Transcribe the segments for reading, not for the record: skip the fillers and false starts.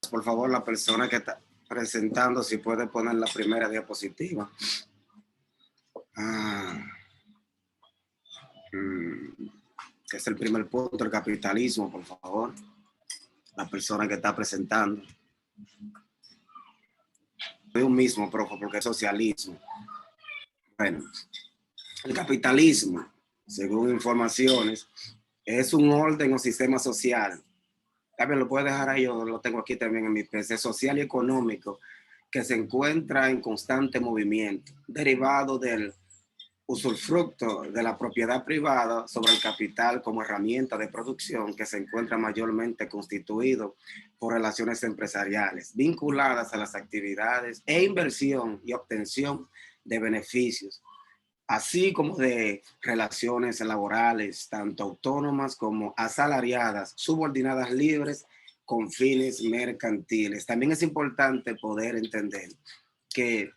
Por favor, la persona que está presentando, si puede poner la primera diapositiva. Que es el primer punto, el capitalismo, por favor. La persona que está presentando. De un mismo, profe, porque es socialismo. Bueno, el capitalismo, según informaciones, es un orden o sistema social. También lo puede dejar ahí, yo lo tengo aquí también en mi PC, social y económico, que se encuentra en constante movimiento, derivado del usufructo de la propiedad privada sobre el capital como herramienta de producción que se encuentra mayormente constituido por relaciones empresariales vinculadas a las actividades e inversión y obtención de beneficios, así como de relaciones laborales, tanto autónomas como asalariadas, subordinadas libres con fines mercantiles. También es importante poder entender que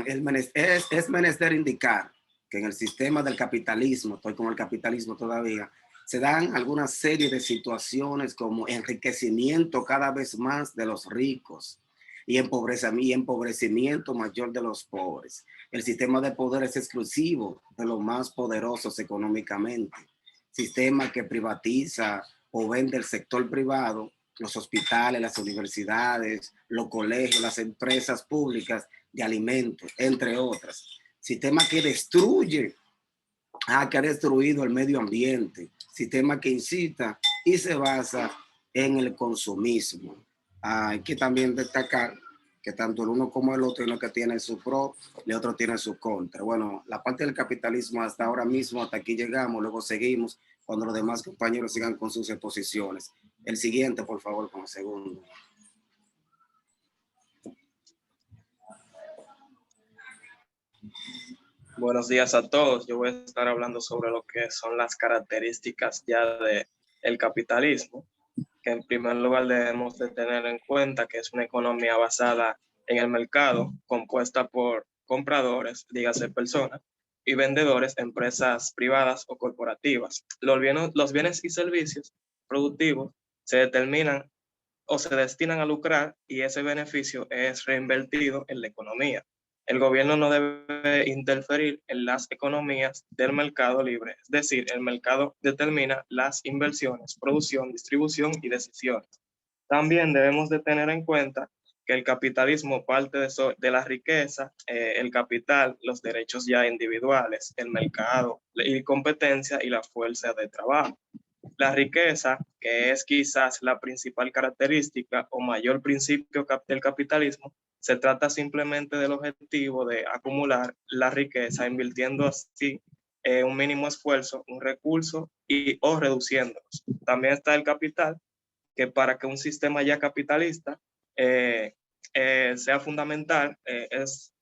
es menester indicar que en el sistema del capitalismo, estoy con el capitalismo todavía, se dan alguna serie de situaciones como enriquecimiento cada vez más de los ricos y empobrecimiento mayor de los pobres. El sistema de poder es exclusivo de los más poderosos económicamente. Sistema que privatiza o vende el sector privado, los hospitales, las universidades, los colegios, las empresas públicas de alimentos, entre otras. Sistema que destruye, que ha destruido el medio ambiente. Sistema que incita y se basa en el consumismo. Hay que también destacar que tanto el uno como el otro, uno que tiene su pro, el otro tiene su contra. Bueno, la parte del capitalismo hasta ahora mismo, hasta aquí llegamos, luego seguimos cuando los demás compañeros sigan con sus exposiciones. El siguiente, por favor, con el segundo. Buenos días a todos. Yo voy a estar hablando sobre lo que son las características ya del capitalismo, que en primer lugar debemos de tener en cuenta que es una economía basada en el mercado, compuesta por compradores, dígase personas, y vendedores, empresas privadas o corporativas. Los bienes y servicios productivos se determinan o se destinan a lucrar y ese beneficio es reinvertido en la economía. El gobierno no debe interferir en las economías del mercado libre, es decir, el mercado determina las inversiones, producción, distribución y decisiones. También debemos de tener en cuenta que el capitalismo parte de la riqueza, el capital, los derechos ya individuales, el mercado y competencia y la fuerza de trabajo. La riqueza, que es quizás la principal característica o mayor principio del capitalismo, se trata simplemente del objetivo de acumular la riqueza, invirtiendo así un mínimo esfuerzo, un recurso o reduciéndolos. También está el capital, que para que un sistema ya capitalista sea fundamental,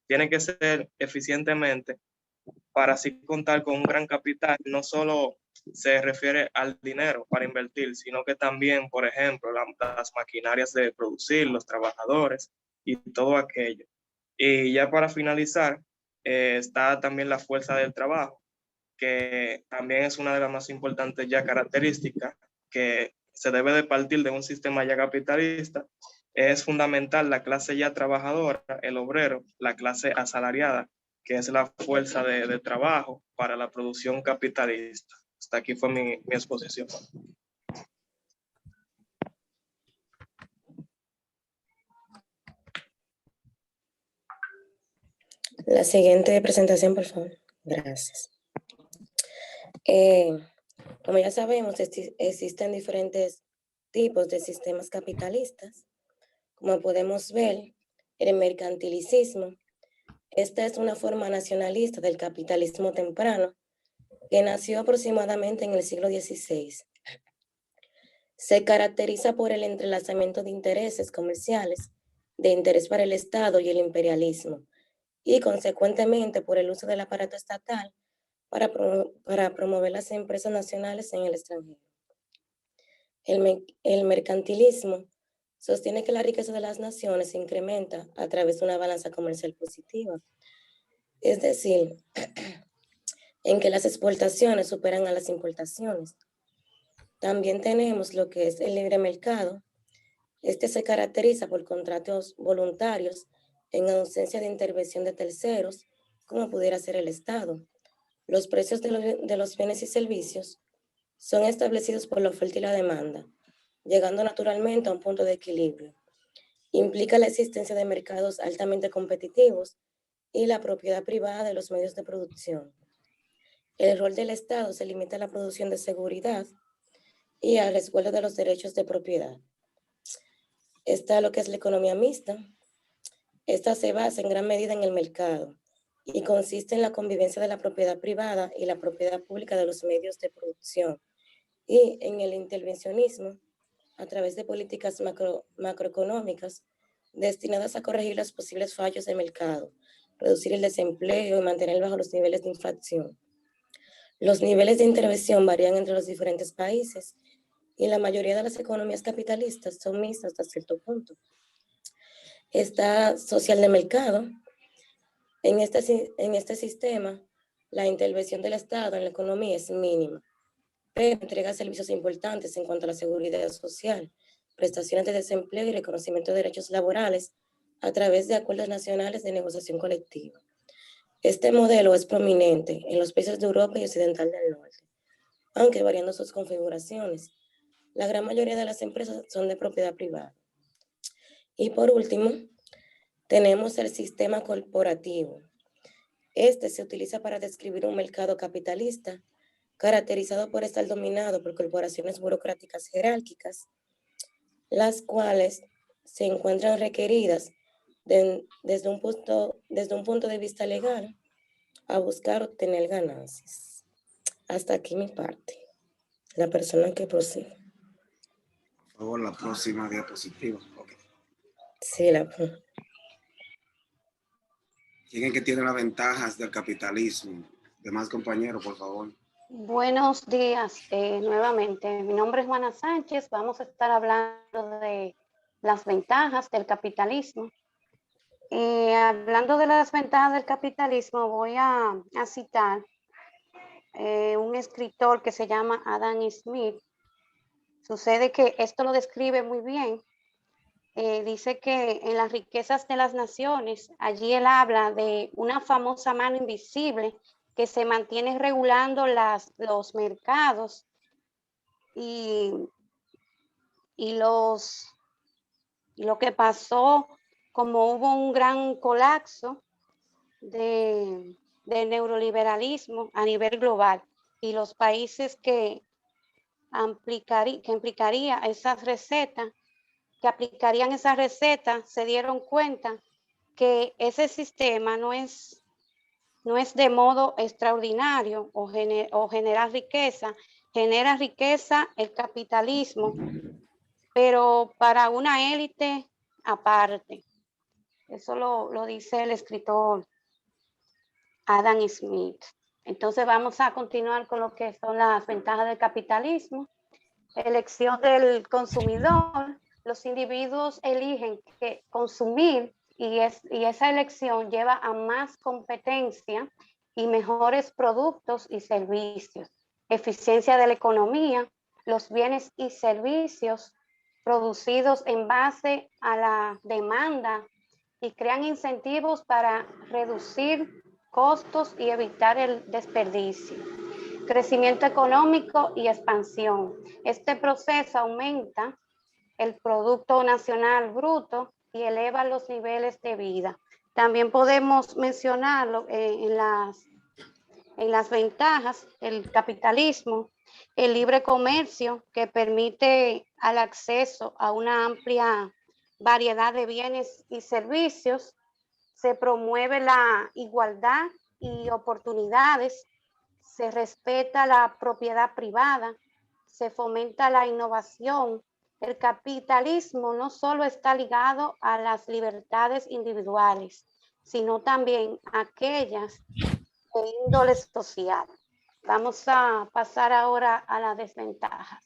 tiene que ser eficientemente para así contar con un gran capital. No solo se refiere al dinero para invertir, sino que también, por ejemplo, las maquinarias de producir, los trabajadores y todo aquello. Y ya para finalizar, está también la fuerza del trabajo, que también es una de las más importantes ya características que se debe de partir de un sistema ya capitalista. Es fundamental la clase ya trabajadora, el obrero, la clase asalariada, que es la fuerza de trabajo para la producción capitalista. Hasta aquí fue mi exposición. La siguiente presentación, por favor. Gracias. Como ya sabemos, existen diferentes tipos de sistemas capitalistas. Como podemos ver, el mercantilicismo. Esta es una forma nacionalista del capitalismo temprano que nació aproximadamente en el siglo XVI. Se caracteriza por el entrelazamiento de intereses comerciales, de interés para el Estado y el imperialismo, y consecuentemente por el uso del aparato estatal para promover las empresas nacionales en el extranjero. El mercantilismo sostiene que la riqueza de las naciones se incrementa a través de una balanza comercial positiva, es decir, en que las exportaciones superan a las importaciones. También tenemos lo que es el libre mercado. Este se caracteriza por contratos voluntarios en ausencia de intervención de terceros, como pudiera ser el Estado. Los precios de los bienes y servicios son establecidos por la oferta y la demanda, llegando naturalmente a un punto de equilibrio. Implica la existencia de mercados altamente competitivos y la propiedad privada de los medios de producción. El rol del Estado se limita a la producción de seguridad y al resguardo de los derechos de propiedad. Está lo que es la economía mixta. Esta se basa en gran medida en el mercado y consiste en la convivencia de la propiedad privada y la propiedad pública de los medios de producción y en el intervencionismo a través de políticas macroeconómicas destinadas a corregir los posibles fallos de mercado, reducir el desempleo y mantener bajo los niveles de inflación. Los niveles de intervención varían entre los diferentes países y la mayoría de las economías capitalistas son mixtas hasta cierto punto. Está social de mercado. En este sistema, la intervención del Estado en la economía es mínima, pero entrega servicios importantes en cuanto a la seguridad social, prestaciones de desempleo y reconocimiento de derechos laborales a través de acuerdos nacionales de negociación colectiva. Este modelo es prominente en los países de Europa y Occidental del Norte, aunque variando sus configuraciones. La gran mayoría de las empresas son de propiedad privada. Y por último, tenemos el sistema corporativo. Este se utiliza para describir un mercado capitalista caracterizado por estar dominado por corporaciones burocráticas jerárquicas, las cuales se encuentran requeridas desde un punto de vista legal a buscar obtener ganancias. Hasta aquí mi parte. La persona que procede. Por favor, la próxima diapositiva. Okay. Sí, ¿Quién es que tiene las ventajas del capitalismo? Demás compañeros, por favor. Buenos días nuevamente. Mi nombre es Juana Sánchez. Vamos a estar hablando de las ventajas del capitalismo. Hablando de las ventajas del capitalismo, voy a citar un escritor que se llama Adam Smith. Sucede que esto lo describe muy bien. Dice que en las riquezas de las naciones, allí él habla de una famosa mano invisible que se mantiene regulando los mercados y lo que pasó, como hubo un gran colapso de neoliberalismo a nivel global y los países que aplicarían esas recetas se dieron cuenta que ese sistema no es de modo extraordinario o generar riqueza, genera riqueza el capitalismo, pero para una élite aparte. Eso lo dice el escritor Adam Smith. Entonces vamos a continuar con lo que son las ventajas del capitalismo. Elección del consumidor. Los individuos eligen consumir y esa elección lleva a más competencia y mejores productos y servicios. Eficiencia de la economía. Los bienes y servicios producidos en base a la demanda y crean incentivos para reducir costos y evitar el desperdicio. Crecimiento económico y expansión. Este proceso aumenta el Producto Nacional Bruto y eleva los niveles de vida. También podemos mencionarlo en las ventajas del capitalismo, el libre comercio que permite el acceso a una amplia variedad de bienes y servicios, se promueve la igualdad y oportunidades, se respeta la propiedad privada, se fomenta la innovación. El capitalismo no solo está ligado a las libertades individuales, sino también a aquellas de índole social. Vamos a pasar ahora a las desventajas.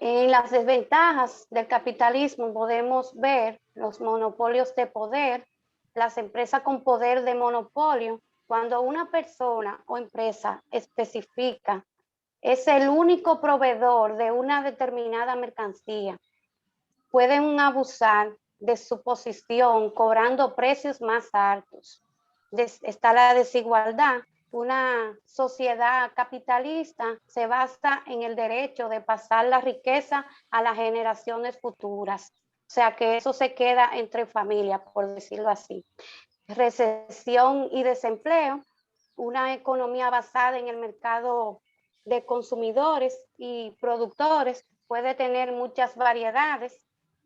En las desventajas del capitalismo podemos ver los monopolios de poder, las empresas con poder de monopolio. Cuando una persona o empresa especifica es el único proveedor de una determinada mercancía, pueden abusar de su posición cobrando precios más altos. Está la desigualdad. Una sociedad capitalista se basa en el derecho de pasar la riqueza a las generaciones futuras. O sea que eso se queda entre familias, por decirlo así. Recesión y desempleo, una economía basada en el mercado de consumidores y productores puede tener muchas variedades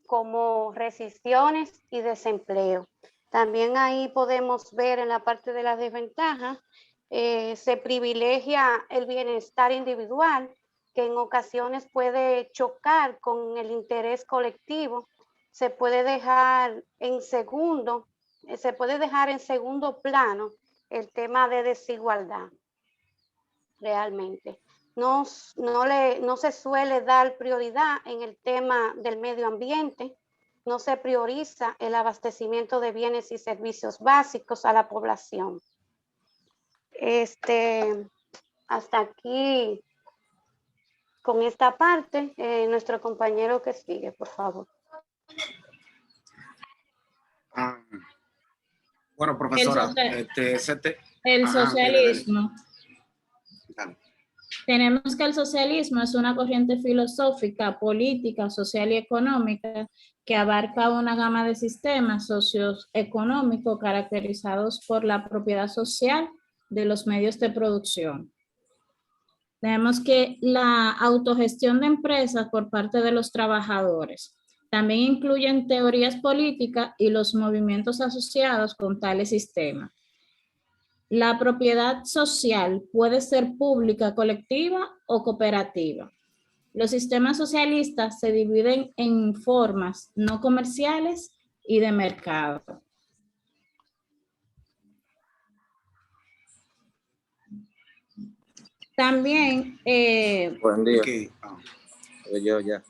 como recesiones y desempleo. También ahí podemos ver en la parte de las desventajas, se privilegia el bienestar individual, que en ocasiones puede chocar con el interés colectivo, se puede dejar en segundo plano el tema de desigualdad, realmente. No se suele dar prioridad en el tema del medio ambiente, no se prioriza el abastecimiento de bienes y servicios básicos a la población. Hasta aquí con esta parte, nuestro compañero que sigue, por favor. Bueno, profesora, el socialismo. Dale. Tenemos que el socialismo es una corriente filosófica, política, social y económica que abarca una gama de sistemas socioeconómicos caracterizados por la propiedad social de los medios de producción. Tenemos que la autogestión de empresas por parte de los trabajadores. También incluyen teorías políticas y los movimientos asociados con tales sistemas. La propiedad social puede ser pública, colectiva o cooperativa. Los sistemas socialistas se dividen en formas no comerciales y de mercado. También... Buen día. Okay. Yo ya.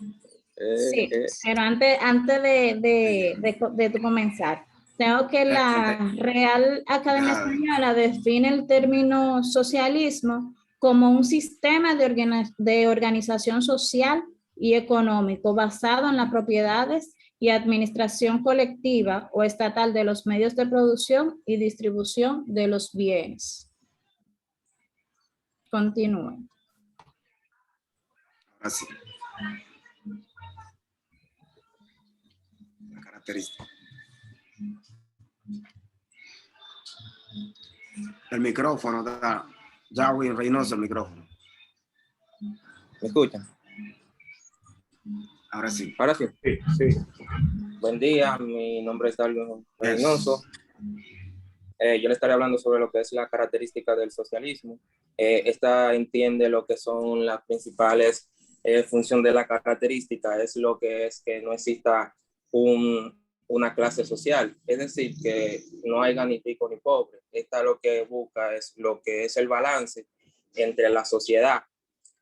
Sí, pero antes de comenzar, tengo que la Real Academia Española define el término socialismo como un sistema de organización social y económico basado en las propiedades y administración colectiva o estatal de los medios de producción y distribución de los bienes. Continúen. Así. La característica. El micrófono, Jarwin Reynoso, el micrófono. ¿Me escuchan? Ahora sí. Ahora sí. Sí. Buen día, mi nombre es Darwin Reynoso. Yo le estaré hablando sobre lo que es la característica del socialismo. Esta entiende lo que son las principales funciones de la característica, es lo que es que no exista una clase social, es decir, que no haya ni rico ni pobre. Esta lo que busca es lo que es el balance entre la sociedad.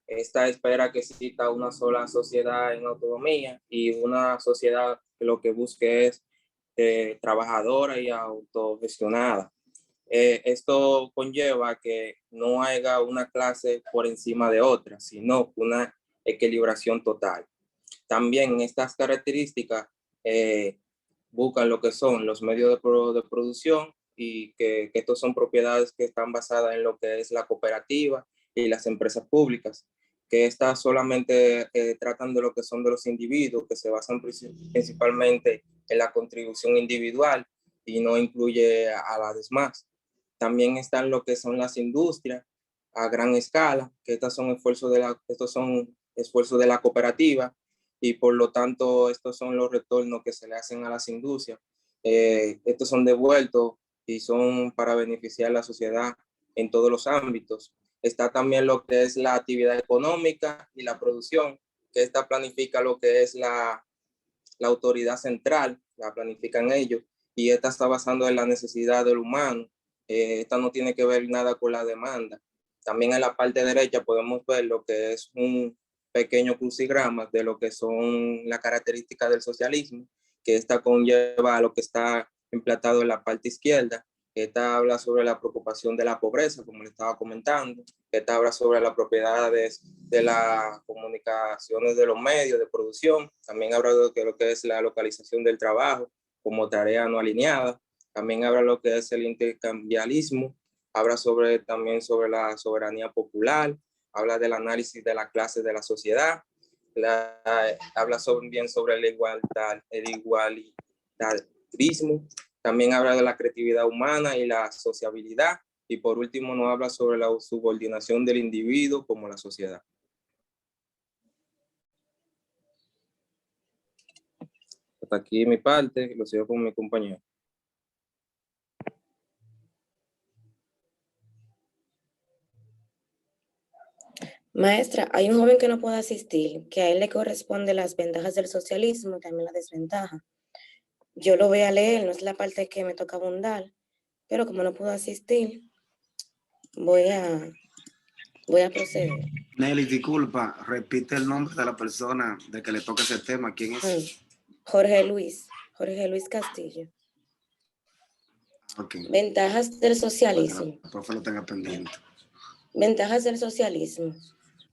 Esta espera que exista una sola sociedad en autonomía y una sociedad que lo que busque es trabajadora y autogestionada. Esto conlleva que no haya una clase por encima de otra, sino una equilibración total. También estas características buscan lo que son los medios de producción y que estos son propiedades que están basadas en lo que es la cooperativa y las empresas públicas, que estas solamente tratan de lo que son de los individuos, que se basan principalmente en la contribución individual y no incluye a las demás. También están lo que son las industrias a gran escala, que estos son esfuerzos de la cooperativa y por lo tanto estos son los retornos que se le hacen a las industrias. Estos son devueltos y son para beneficiar a la sociedad en todos los ámbitos. Está también lo que es la actividad económica y la producción, que esta planifica lo que es la autoridad central, la planifican ellos, y esta está basando en la necesidad del humano. Esta no tiene que ver nada con la demanda. También en la parte derecha podemos ver lo que es un pequeño crucigrama de lo que son las características del socialismo, que esta conlleva a lo que está implantado en la parte izquierda. Esta habla sobre la preocupación de la pobreza, como le estaba comentando. Esta habla sobre las propiedades de las comunicaciones de los medios de producción. También habla de lo que es la localización del trabajo como tarea no alineada. También habla de lo que es el intercambialismo. Habla también sobre la soberanía popular. Habla del análisis de las clases de la sociedad. Habla bien sobre el igualitarismo. También habla de la creatividad humana y la sociabilidad. Y por último nos habla sobre la subordinación del individuo como la sociedad. Hasta aquí mi parte, lo sigo con mi compañero. Maestra, hay un joven que no puede asistir, que a él le corresponde las ventajas del socialismo y también la desventaja. Yo lo voy a leer, no es la parte que me toca abundar, pero como no puedo asistir, voy a proceder. Nelly, disculpa, repite el nombre de la persona de que le toca ese tema. ¿Quién es? Jorge Luis Castillo. Okay. Ventajas del socialismo. Por favor, lo tenga pendiente. Ventajas del socialismo.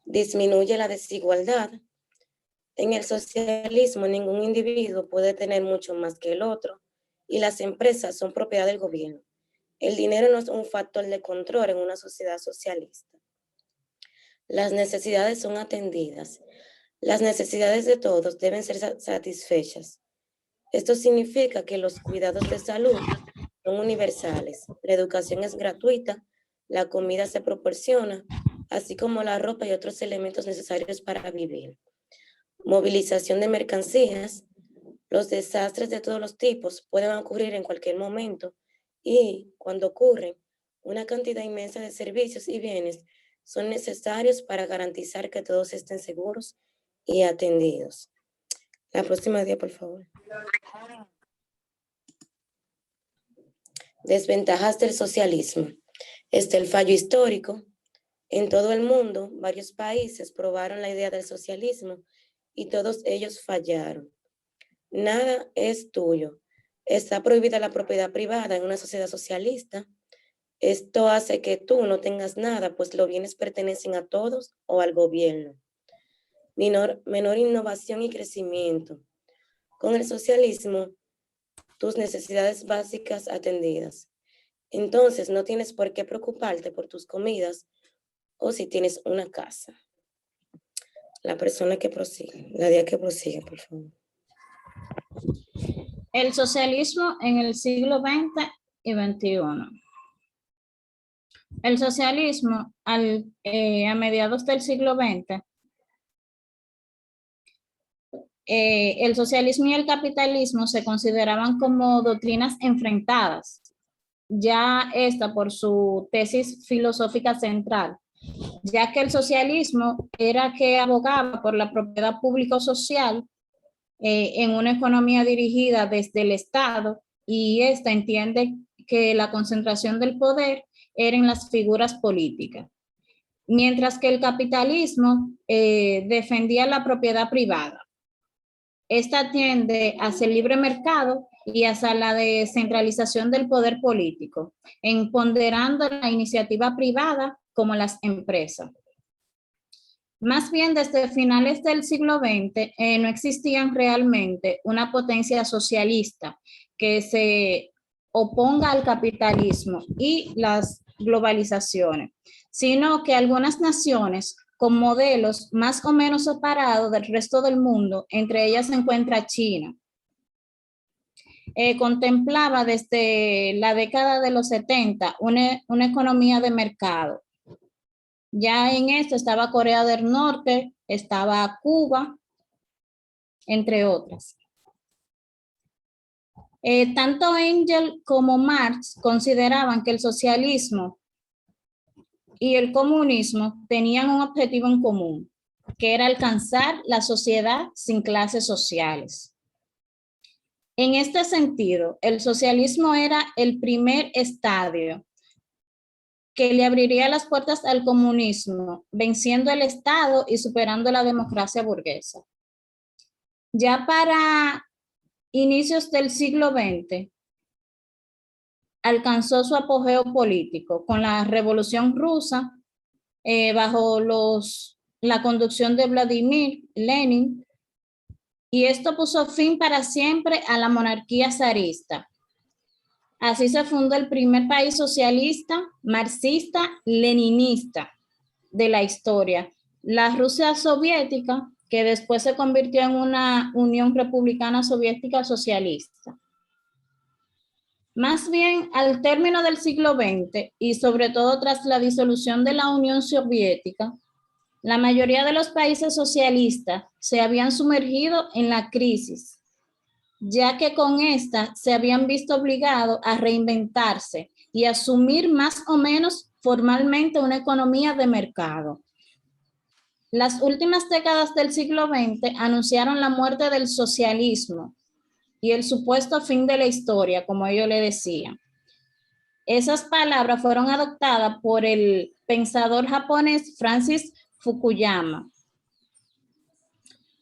Disminuye la desigualdad. En el socialismo, ningún individuo puede tener mucho más que el otro y las empresas son propiedad del gobierno. El dinero no es un factor de control en una sociedad socialista. Las necesidades son atendidas. Las necesidades de todos deben ser satisfechas. Esto significa que los cuidados de salud son universales. La educación es gratuita, la comida se proporciona, así como la ropa y otros elementos necesarios para vivir. Movilización de mercancías. Los desastres de todos los tipos pueden ocurrir en cualquier momento y, cuando ocurren, una cantidad inmensa de servicios y bienes son necesarios para garantizar que todos estén seguros y atendidos. La próxima día, por favor. Desventajas del socialismo. El fallo histórico. En todo el mundo, varios países probaron la idea del socialismo y todos ellos fallaron. Nada es tuyo. Está prohibida la propiedad privada en una sociedad socialista. Esto hace que tú no tengas nada, pues los bienes pertenecen a todos o al gobierno. Menor innovación y crecimiento. Con el socialismo, tus necesidades básicas atendidas. Entonces, no tienes por qué preocuparte por tus comidas o si tienes una casa. La persona que prosigue, la día que prosigue, por favor. El socialismo en el siglo XX y XXI. El socialismo a mediados del siglo XX, el socialismo y el capitalismo se consideraban como doctrinas enfrentadas, ya esta por su tesis filosófica central, ya que el socialismo era que abogaba por la propiedad pública o social en una economía dirigida desde el Estado, y esta entiende que la concentración del poder era en las figuras políticas, mientras que el capitalismo defendía la propiedad privada. Esta tiende hacia el libre mercado y hacia la descentralización del poder político, empoderando la iniciativa privada como las empresas. Más bien, desde finales del siglo XX no existían realmente una potencia socialista que se oponga al capitalismo y las globalizaciones, sino que algunas naciones con modelos más o menos separados del resto del mundo, entre ellas se encuentra China, contemplaba desde la década de los 70 una economía de mercado. Ya en esto estaba Corea del Norte, estaba Cuba, entre otras. Tanto Engels como Marx consideraban que el socialismo y el comunismo tenían un objetivo en común, que era alcanzar la sociedad sin clases sociales. En este sentido, el socialismo era el primer estadio que le abriría las puertas al comunismo, venciendo el Estado y superando la democracia burguesa. Ya para inicios del siglo XX, alcanzó su apogeo político con la Revolución Rusa, bajo la conducción de Vladimir Lenin, y esto puso fin para siempre a la monarquía zarista. Así se fundó el primer país socialista, marxista, leninista de la historia, la Rusia soviética, que después se convirtió en una Unión Republicana Soviética Socialista. Más bien, al término del siglo XX y sobre todo tras la disolución de la Unión Soviética, la mayoría de los países socialistas se habían sumergido en la crisis, ya que con esta se habían visto obligados a reinventarse y asumir más o menos formalmente una economía de mercado. Las últimas décadas del siglo XX anunciaron la muerte del socialismo y el supuesto fin de la historia, como ellos le decían. Esas palabras fueron adoptadas por el pensador japonés Francis Fukuyama.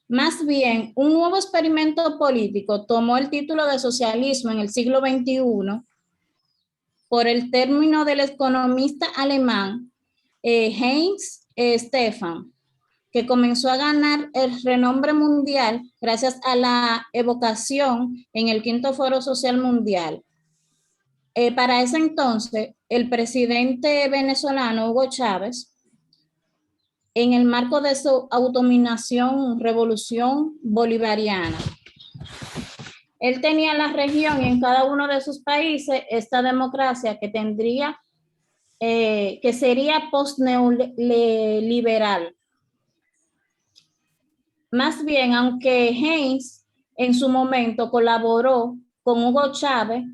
Más bien, un nuevo experimento político tomó el título de socialismo en el siglo XXI por el término del economista alemán Heinz Stephan, que comenzó a ganar el renombre mundial gracias a la evocación en el Quinto Foro Social Mundial. Para ese entonces, el presidente venezolano Hugo Chávez, en el marco de su autonominación revolución bolivariana, él tenía la región y en cada uno de sus países esta democracia que tendría, que sería post-neoliberal. Más bien, aunque Heinz en su momento colaboró con Hugo Chávez,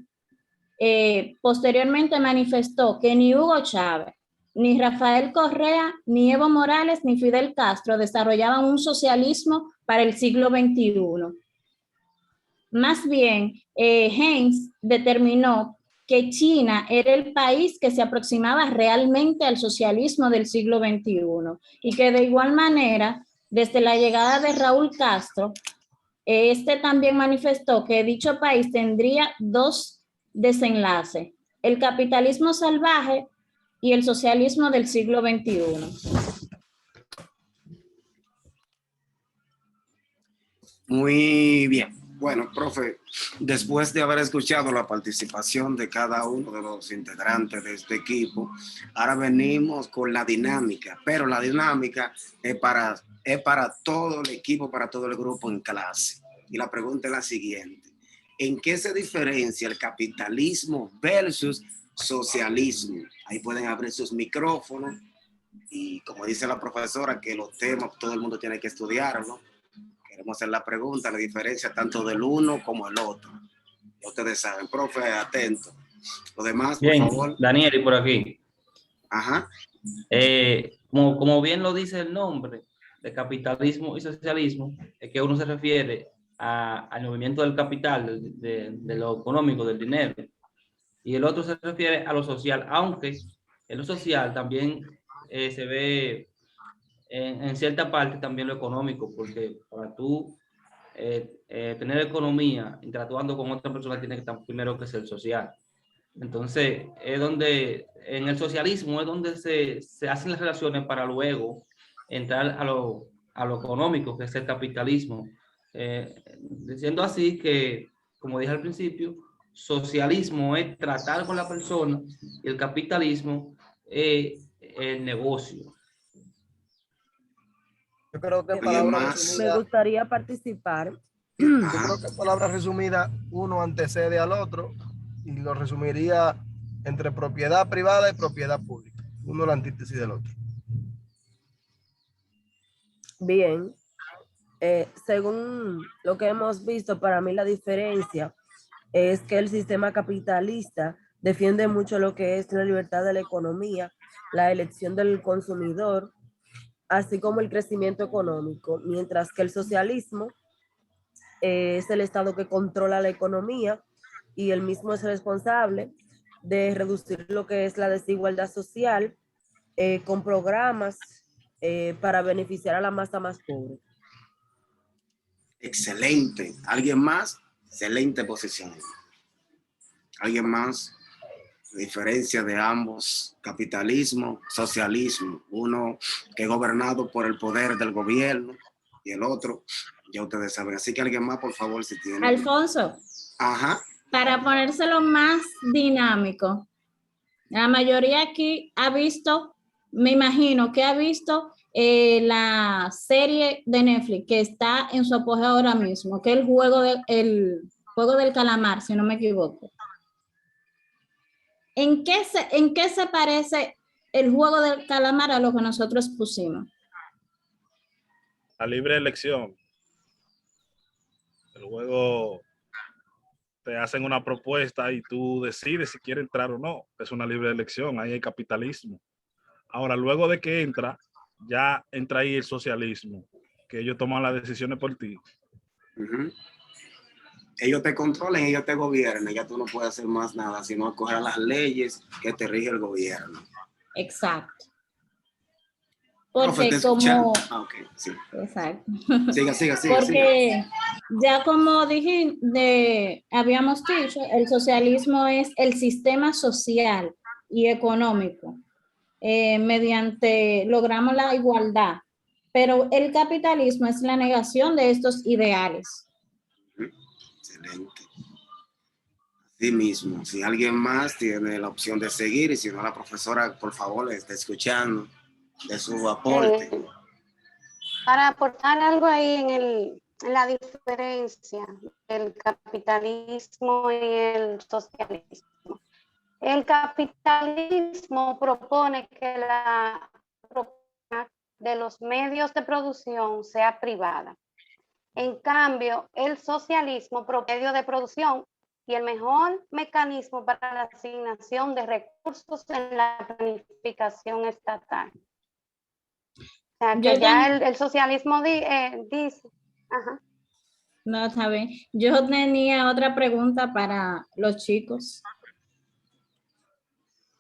posteriormente manifestó que ni Hugo Chávez, ni Rafael Correa, ni Evo Morales, ni Fidel Castro desarrollaban un socialismo para el siglo XXI. Más bien, Heinz determinó que China era el país que se aproximaba realmente al socialismo del siglo XXI y que de igual manera, desde la llegada de Raúl Castro, este también manifestó que dicho país tendría dos desenlaces: el capitalismo salvaje y el socialismo del siglo XXI. Muy bien. Bueno, profe, después de haber escuchado la participación de cada uno de los integrantes de este equipo, ahora venimos con la dinámica, pero la dinámica es para todo el equipo, para todo el grupo en clase. Y la pregunta es la siguiente: ¿en qué se diferencia el capitalismo versus socialismo? Ahí pueden abrir sus micrófonos y, como dice la profesora, que los temas todo el mundo tiene que estudiarlo. Queremos hacer la pregunta, la diferencia tanto del uno como el otro. Ustedes saben, profe, atento. Los demás, por Bien, favor. Daniel, y por aquí. Ajá. Como bien lo dice el nombre de capitalismo y socialismo, es que uno se refiere al movimiento del capital, de lo económico, del dinero, y el otro se refiere a lo social, aunque en lo social también se ve en cierta parte también lo económico, porque para tú tener economía interactuando con otras personas tiene que estar primero que ser social. Entonces, es donde, en el socialismo es donde se hacen las relaciones para luego entrar a lo económico, que es el capitalismo. Diciendo así que, como dije al principio, socialismo es tratar con la persona y el capitalismo es el negocio. Yo creo que Me gustaría participar. Yo creo que en palabras resumidas, uno antecede al otro y lo resumiría entre propiedad privada y propiedad pública. Uno la antítesis del otro. Bien. Según lo que hemos visto, para mí la diferencia es que el sistema capitalista defiende mucho lo que es la libertad de la economía, la elección del consumidor, así como el crecimiento económico, mientras que el socialismo es el Estado que controla la economía y él mismo es responsable de reducir lo que es la desigualdad social con programas para beneficiar a la masa más pobre. Excelente. ¿Alguien más? Excelente posición. ¿Alguien más? diferencia de ambos, capitalismo, socialismo, uno que es gobernado por el poder del gobierno y el otro, ya ustedes saben. Así que alguien más, por favor, si tiene. Alfonso, Ajá. para ponérselo más dinámico, la mayoría aquí ha visto, me imagino que ha visto la serie de Netflix que está en su apogeo ahora mismo, que es el juego del calamar, si no me equivoco. ¿En qué se parece el juego del calamar a lo que nosotros pusimos? La libre elección. El juego te hacen una propuesta y tú decides si quieres entrar o no. Es una libre elección, ahí hay capitalismo. Ahora, luego de que ya entra ahí el socialismo, que ellos toman las decisiones por ti. Ellos te controlan, ellos te gobiernan, ya tú no puedes hacer más nada, sino acoger a las leyes que te rige el gobierno. Exacto. Porque como... okay, sí. Exacto. Siga. Porque ya como habíamos dicho, el socialismo es el sistema social y económico. Mediante logramos la igualdad, pero el capitalismo es la negación de estos ideales. Excelente. Así mismo, si alguien más tiene la opción de seguir y si no, la profesora, por favor, está escuchando de su aporte. Para aportar algo ahí en la diferencia del capitalismo y el socialismo. El capitalismo propone que la propiedad de los medios de producción sea privada. En cambio, el socialismo promedio de producción y el mejor mecanismo para la asignación de recursos en la planificación estatal. O sea, que ya el socialismo dice... Ajá. No, está bien. Yo tenía otra pregunta para los chicos.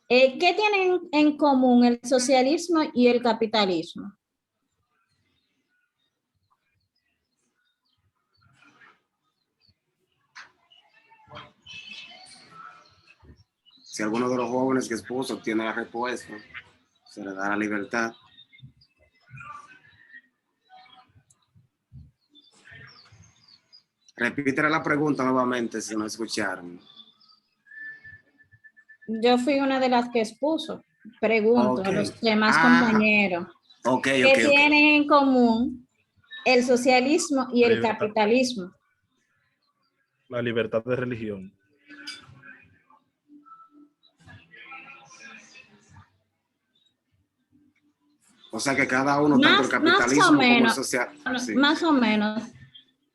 ¿Qué tienen en común el socialismo y el capitalismo? Si alguno de los jóvenes que expuso obtiene la respuesta, se le da la libertad. Repítele la pregunta nuevamente si no escucharon. Yo fui una de las que expuso. Pregunto a los demás compañeros. ¿Qué tienen en común el socialismo y el capitalismo? La libertad de religión. O sea que cada uno, tanto el capitalismo como el social. Sí. Más o menos.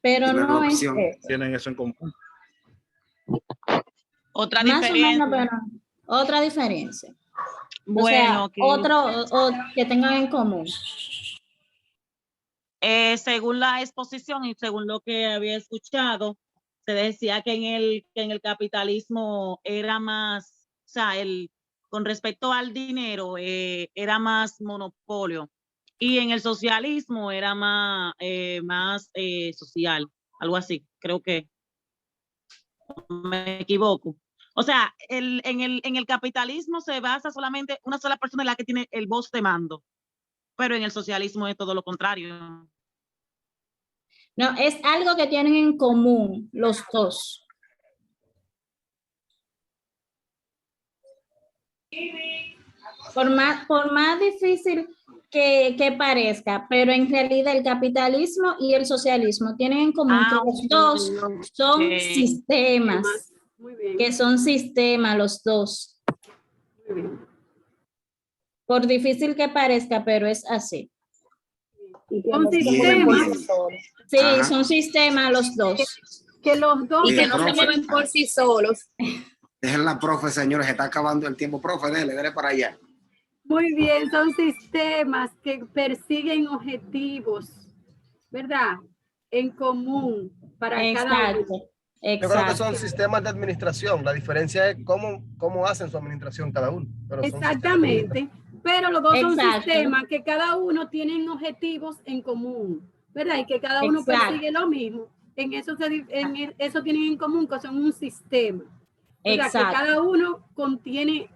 Pero no es eso. Tienen eso en común. Otra diferencia. Más o menos, pero otra diferencia. Bueno, o sea, que tengan en común. Según la exposición y según lo que había escuchado, se decía que en el capitalismo era más, o sea, con respecto al dinero, era más monopolio. Y en el socialismo era más social, algo así, creo que me equivoco. O sea, en el capitalismo se basa solamente una sola persona en la que tiene el voz de mando, pero en el socialismo es todo lo contrario. No, es algo que tienen en común los dos. Por más difícil que parezca, pero en realidad el capitalismo y el socialismo tienen en común que los dos son sistemas, que son sistemas los dos. Por difícil que parezca, pero es así. Son sistemas. Sí, son sistemas los dos. Que los dos que no se mueven por sí solos. Dejen la profe, señores, se está acabando el tiempo. Profe, dele para allá. Muy bien, son sistemas que persiguen objetivos, ¿verdad? En común para cada uno. Yo creo que son sistemas de administración. La diferencia es cómo hacen su administración cada uno. Pero exactamente. Pero los dos son sistemas que cada uno tiene objetivos en común, ¿verdad? Y que cada uno persigue lo mismo. En eso tienen en común que son un sistema. Exacto. Que cada uno contiene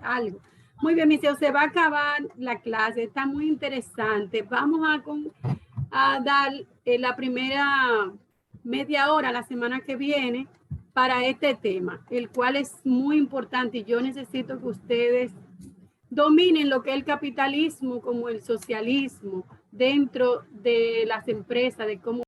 algo. Muy bien, mis hijos, se va a acabar la clase, está muy interesante. Vamos a dar la primera media hora la semana que viene para este tema, el cual es muy importante y yo necesito que ustedes dominen lo que es el capitalismo como el socialismo dentro de las empresas, de cómo